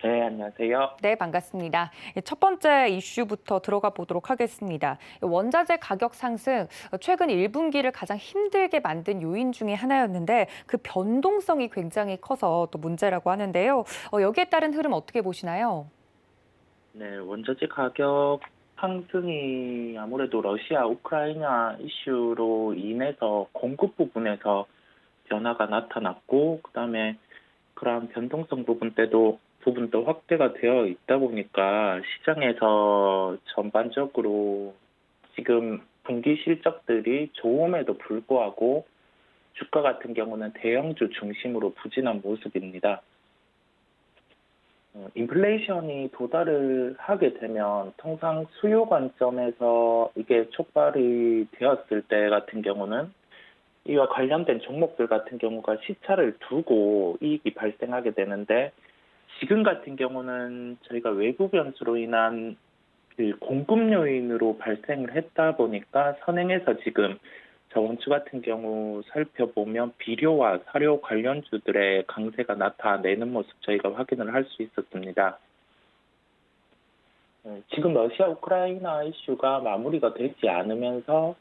네, 안녕하세요. 네, 반갑습니다. 첫 번째 이슈부터 들어가 보도록 하겠습니다. 원자재 가격 상승, 최근 1분기를 가장 힘들게 만든 요인 중에 하나였는데 그 변동성이 굉장히 커서 또 문제라고 하는데요. 여기에 따른 흐름 어떻게 보시나요? 네, 원자재 가격 상승이 아무래도 러시아, 우크라이나 이슈로 인해서 공급 부분에서 변화가 나타났고, 그다음에 그러한 변동성 부분도 확대가 되어 있다 보니까 시장에서 전반적으로 지금 분기 실적들이 좋음에도 불구하고 주가 같은 경우는 대형주 중심으로 부진한 모습입니다. 인플레이션이 도달을 하게 되면 통상 수요 관점에서 이게 촉발이 되었을 때 같은 경우는 이와 관련된 종목들 같은 경우가 시차를 두고 이익이 발생하게 되는데 지금 같은 경우는 저희가 외부 변수로 인한 그 공급 요인으로 발생을 했다 보니까 선행해서 지금 저번 주 같은 경우 살펴보면 비료와 사료 관련주들의 강세가 나타내는 모습 저희가 확인을 할 수 있었습니다. 지금 러시아 우크라이나 이슈가 마무리가 되지 않으면서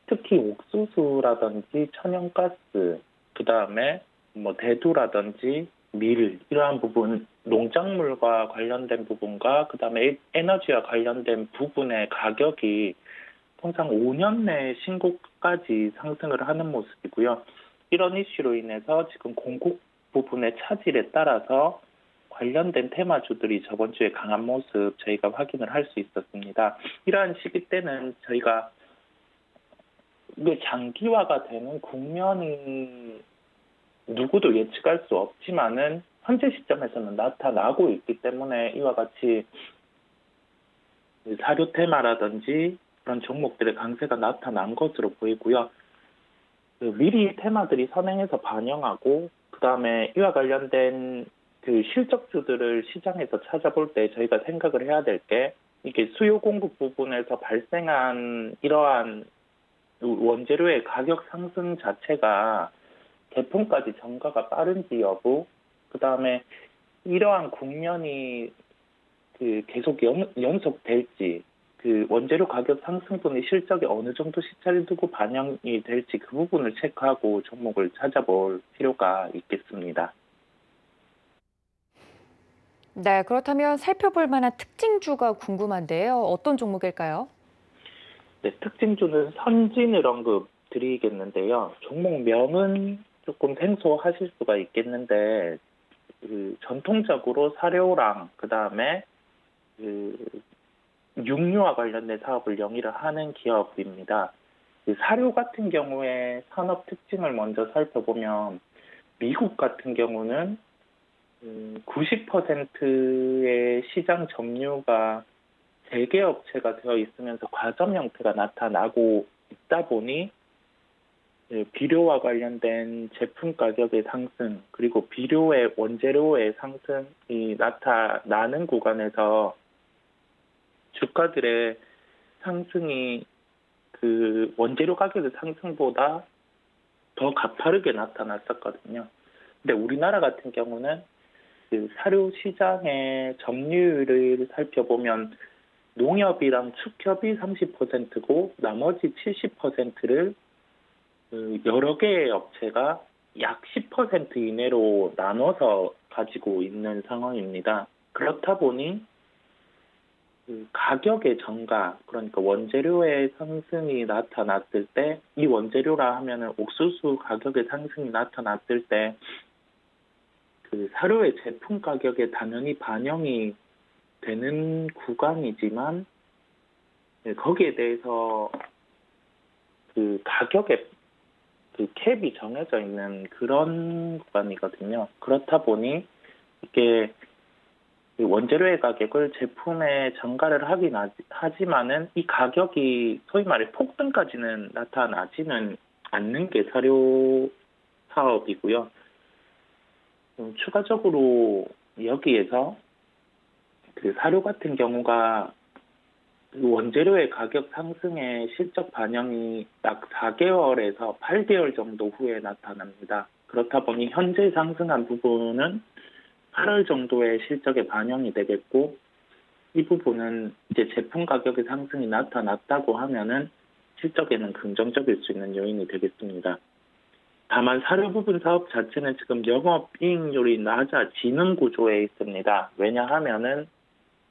특히 옥수수라든지 천연가스, 그다음에 뭐 대두라든지 밀 이러한 부분, 농작물과 관련된 부분과 그다음에 에너지와 관련된 부분의 가격이 통상 5년 내 신고가까지 상승을 하는 모습이고요. 이런 이슈로 인해서 지금 공급 부분의 차질에 따라서 관련된 테마주들이 저번 주에 강한 모습 저희가 확인을 할 수 있었습니다. 이러한 시기 때는 저희가 이게 장기화가 되는 국면이 누구도 예측할 수 없지만은 현재 시점에서는 나타나고 있기 때문에 이와 같이 사료 테마라든지 그런 종목들의 강세가 나타난 것으로 보이고요. 미리 테마들이 선행해서 반영하고 그다음에 이와 관련된 그 실적주들을 시장에서 찾아볼 때 저희가 생각을 해야 될 게 이게 수요 공급 부분에서 발생한 이러한 원재료의 가격 상승 자체가 개품까지 전가가 빠른지 여부, 그다음에 이러한 국면이 그 계속 연속될지, 그 원재료 가격 상승분의 실적이 어느 정도 시차를 두고 반영이 될지 그 부분을 체크하고 종목을 찾아볼 필요가 있겠습니다. 네, 그렇다면 살펴볼 만한 특징주가 궁금한데요. 어떤 종목일까요? 네, 특징주는 선진을 언급드리겠는데요. 종목명은 조금 생소하실 수가 있겠는데, 그 전통적으로 사료랑 그다음에 그 육류와 관련된 사업을 영위를 하는 기업입니다. 그 사료 같은 경우에 산업 특징을 먼저 살펴보면 미국 같은 경우는 90%의 시장 점유가 재계 업체가 되어 있으면서 과점 형태가 나타나고 있다 보니 비료와 관련된 제품 가격의 상승 그리고 비료의 원재료의 상승이 나타나는 구간에서 주가들의 상승이 그 원재료 가격의 상승보다 더 가파르게 나타났었거든요. 근데 우리나라 같은 경우는 그 사료 시장의 점유율을 살펴보면 농협이랑 축협이 30%고 나머지 70%를 그 여러 개의 업체가 약 10% 이내로 나눠서 가지고 있는 상황입니다. 그렇다 보니 그 가격의 증가, 그러니까 원재료의 상승이 나타났을 때, 이 원재료라 하면은 옥수수 가격의 상승이 나타났을 때, 그 사료의 제품 가격에 당연히 반영이 되는 구간이지만, 거기에 대해서 그 가격의 그 캡이 정해져 있는 그런 구간이거든요. 그렇다 보니 이게 그 원재료의 가격을 제품에 전가를 하긴 하지만은 이 가격이 소위 말해 폭등까지는 나타나지는 않는 게 사료 사업이고요. 추가적으로 여기에서 그 사료 같은 경우가 그 원재료의 가격 상승의 실적 반영이 약 4개월에서 8개월 정도 후에 나타납니다. 그렇다 보니 현재 상승한 부분은 8월 정도에 실적에 반영이 되겠고, 이 부분은 이제 제품 가격의 상승이 나타났다고 하면은 실적에는 긍정적일 수 있는 요인이 되겠습니다. 다만 사료 부분 사업 자체는 지금 영업이익률이 낮아지는 구조에 있습니다. 왜냐하면은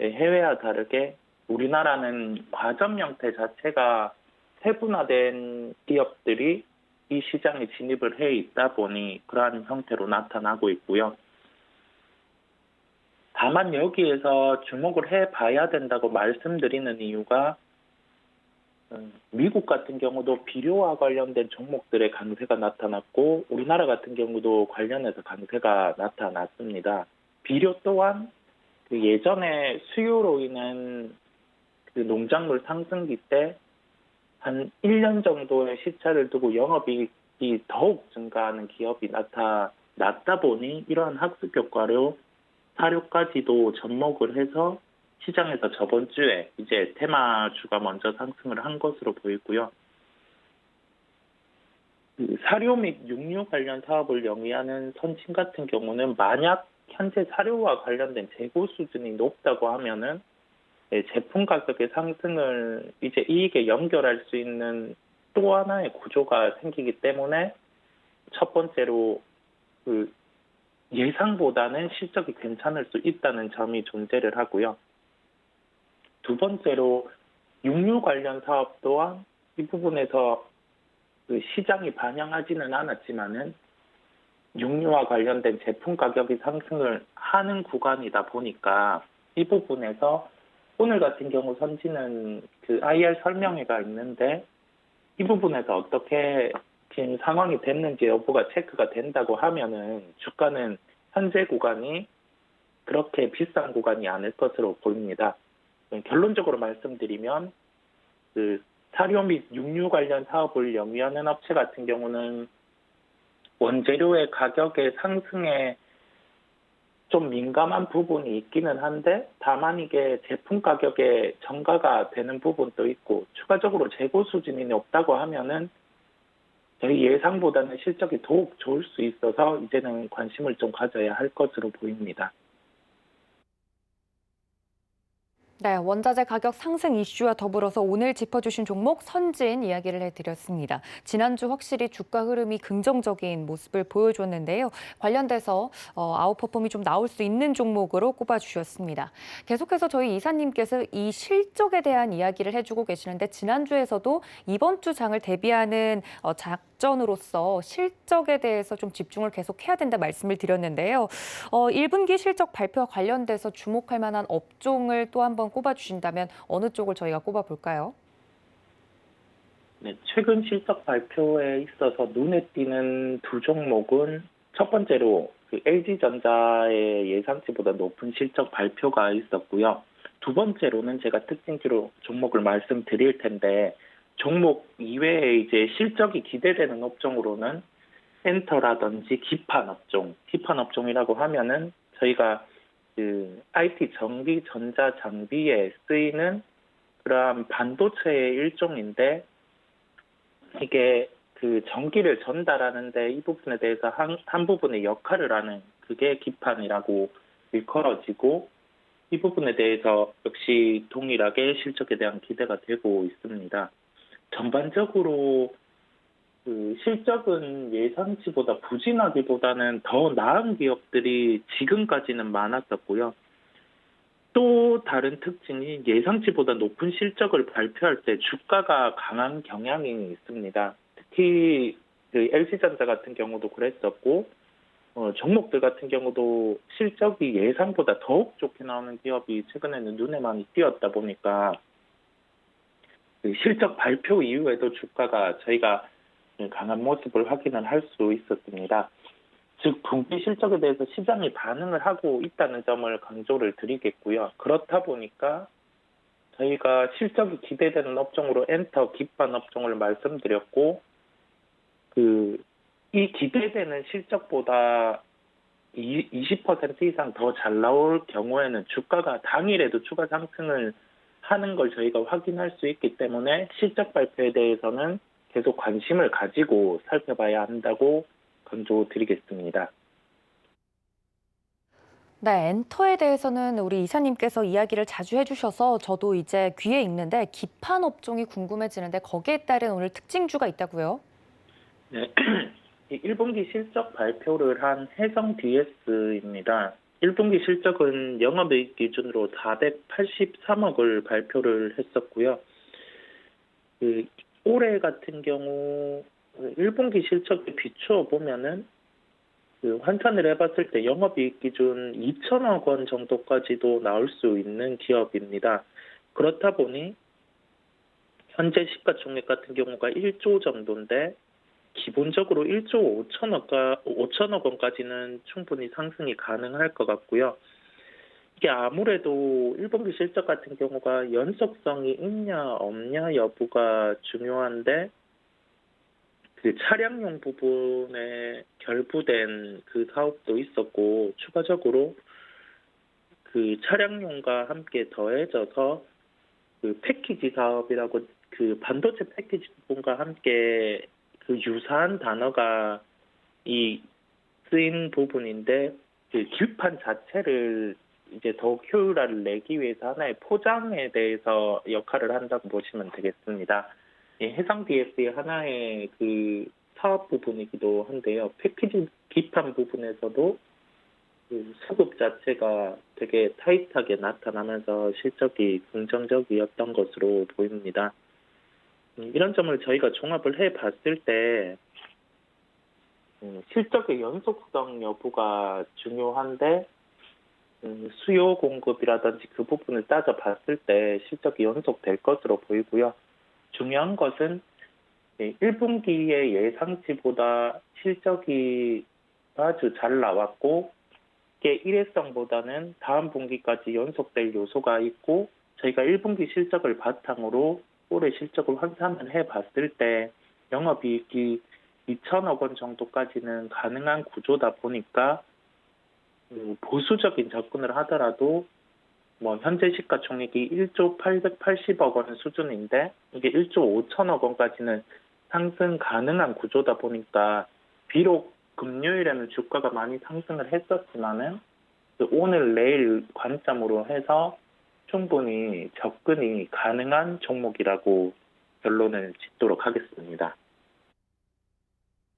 해외와 다르게 우리나라는 과점 형태 자체가 세분화된 기업들이 이 시장에 진입을 해 있다 보니 그러한 형태로 나타나고 있고요. 다만 여기에서 주목을 해봐야 된다고 말씀드리는 이유가 미국 같은 경우도 비료와 관련된 종목들의 강세가 나타났고 우리나라 같은 경우도 관련해서 강세가 나타났습니다. 비료 또한 그 예전에 수요로 인한 그 농작물 상승기 때 한 1년 정도의 시차를 두고 영업이익이 더욱 증가하는 기업이 나타났다 보니 이러한 학습 효과로 사료까지도 접목을 해서 시장에서 저번 주에 이제 테마주가 먼저 상승을 한 것으로 보이고요. 그 사료 및 육류 관련 사업을 영위하는 선진 같은 경우는 만약 현재 사료와 관련된 재고 수준이 높다고 하면은 제품 가격의 상승을 이제 이익에 연결할 수 있는 또 하나의 구조가 생기기 때문에 첫 번째로 그 예상보다는 실적이 괜찮을 수 있다는 점이 존재를 하고요. 두 번째로 육류 관련 사업 또한 이 부분에서 그 시장이 반영하지는 않았지만은 육류와 관련된 제품 가격이 상승을 하는 구간이다 보니까 이 부분에서 오늘 같은 경우 선지는 그 IR 설명회가 있는데 이 부분에서 어떻게 지금 상황이 됐는지 여부가 체크가 된다고 하면은 주가는 현재 구간이 그렇게 비싼 구간이 아닐 것으로 보입니다. 결론적으로 말씀드리면 그 사료 및 육류 관련 사업을 영위하는 업체 같은 경우는 원재료의 가격의 상승에 좀 민감한 부분이 있기는 한데 다만 이게 제품 가격에 전가가 되는 부분도 있고 추가적으로 재고 수준이 높다고 하면은 저희 예상보다는 실적이 더욱 좋을 수 있어서 이제는 관심을 좀 가져야 할 것으로 보입니다. 네, 원자재 가격 상승 이슈와 더불어서 오늘 짚어주신 종목 선진 이야기를 해드렸습니다. 지난주 확실히 주가 흐름이 긍정적인 모습을 보여줬는데요. 관련돼서 아웃퍼폼이 좀 나올 수 있는 종목으로 꼽아주셨습니다. 계속해서 저희 이사님께서 이 실적에 대한 이야기를 해주고 계시는데 지난주에서도 이번 주 장을 대비하는 작전으로서 실적에 대해서 좀 집중을 계속 해야 된다 말씀을 드렸는데요. 1분기 실적 발표와 관련돼서 주목할 만한 업종을 또 한번 꼽아주신다면 어느 쪽을 저희가 꼽아볼까요? 네, 최근 실적 발표에 있어서 눈에 띄는 두 종목은 첫 번째로 그 LG전자의 예상치보다 높은 실적 발표가 있었고요. 두 번째로는 제가 특징지로 종목을 말씀드릴 텐데 종목 이외에 이제 실적이 기대되는 업종으로는 센터라든지 기판 업종이라고 하면은 저희가 그 IT 전기 전자 장비에 쓰이는 그러한 반도체의 일종인데 이게 그 전기를 전달하는데 이 부분에 대해서 한 부분의 역할을 하는 그게 기판이라고 일컬어지고 이 부분에 대해서 역시 동일하게 실적에 대한 기대가 되고 있습니다. 전반적으로 그 실적은 예상치보다 부진하기보다는 더 나은 기업들이 지금까지는 많았었고요. 또 다른 특징이 예상치보다 높은 실적을 발표할 때 주가가 강한 경향이 있습니다. 특히 그 LG전자 같은 경우도 그랬었고 종목들 같은 경우도 실적이 예상보다 더욱 좋게 나오는 기업이 최근에는 눈에 많이 띄었다 보니까 그 실적 발표 이후에도 주가가 저희가 강한 모습을 확인을 할 수 있었습니다. 즉 분기 실적에 대해서 시장이 반응을 하고 있다는 점을 강조를 드리겠고요. 그렇다 보니까 저희가 실적이 기대되는 업종으로 엔터 기판 업종을 말씀드렸고 이 기대되는 실적보다 20% 이상 더 잘 나올 경우에는 주가가 당일에도 추가 상승을 하는 걸 저희가 확인할 수 있기 때문에 실적 발표에 대해서는 계속 관심을 가지고 살펴봐야 한다고 강조드리겠습니다. 네, 엔터에 대해서는 우리 이사님께서 이야기를 자주 해주셔서 저도 이제 귀에 익는데 기판 업종이 궁금해지는데 거기에 따른 오늘 특징주가 있다고요? 네. 1분기 실적 발표를 한 해성 DS입니다. 1분기 실적은 영업이익 기준으로 483억을 발표를 했었고요. 그 올해 같은 경우 1분기 실적에 비추어 보면은 환산을 해봤을 때 영업이익 기준 2천억 원 정도까지도 나올 수 있는 기업입니다. 그렇다 보니 현재 시가총액 같은 경우가 1조 정도인데 기본적으로 1조 5천억 원까지는 충분히 상승이 가능할 것 같고요. 이게 아무래도 1분기 실적 같은 경우가 연속성이 있냐 없냐 여부가 중요한데 그 차량용 부분에 결부된 그 사업도 있었고 추가적으로 그 차량용과 함께 더해져서 그 패키지 사업이라고 그 반도체 패키지 부분과 함께 그 유사한 단어가 이 쓰인 부분인데 그 기판 자체를 이제 더욱 효율화를 내기 위해서 하나의 포장에 대해서 역할을 한다고 보시면 되겠습니다. 해상 DS의 하나의 그 사업 부분이기도 한데요. 패키지 기판 부분에서도 그 수급 자체가 되게 타이트하게 나타나면서 실적이 긍정적이었던 것으로 보입니다. 이런 점을 저희가 종합을 해 봤을 때 실적의 연속성 여부가 중요한데 수요 공급이라든지 그 부분을 따져 봤을 때 실적이 연속될 것으로 보이고요. 중요한 것은 1분기의 예상치보다 실적이 아주 잘 나왔고 이게 일회성보다는 다음 분기까지 연속될 요소가 있고 저희가 1분기 실적을 바탕으로 올해 실적을 환산을 해봤을 때 영업이익이 2천억 원 정도까지는 가능한 구조다 보니까 보수적인 접근을 하더라도 뭐 현재 시가총액이 1조 880억 원 수준인데 이게 1조 5천억 원까지는 상승 가능한 구조다 보니까 비록 금요일에는 주가가 많이 상승을 했었지만은 오늘 내일 관점으로 해서 충분히 접근이 가능한 종목이라고 결론을 짓도록 하겠습니다.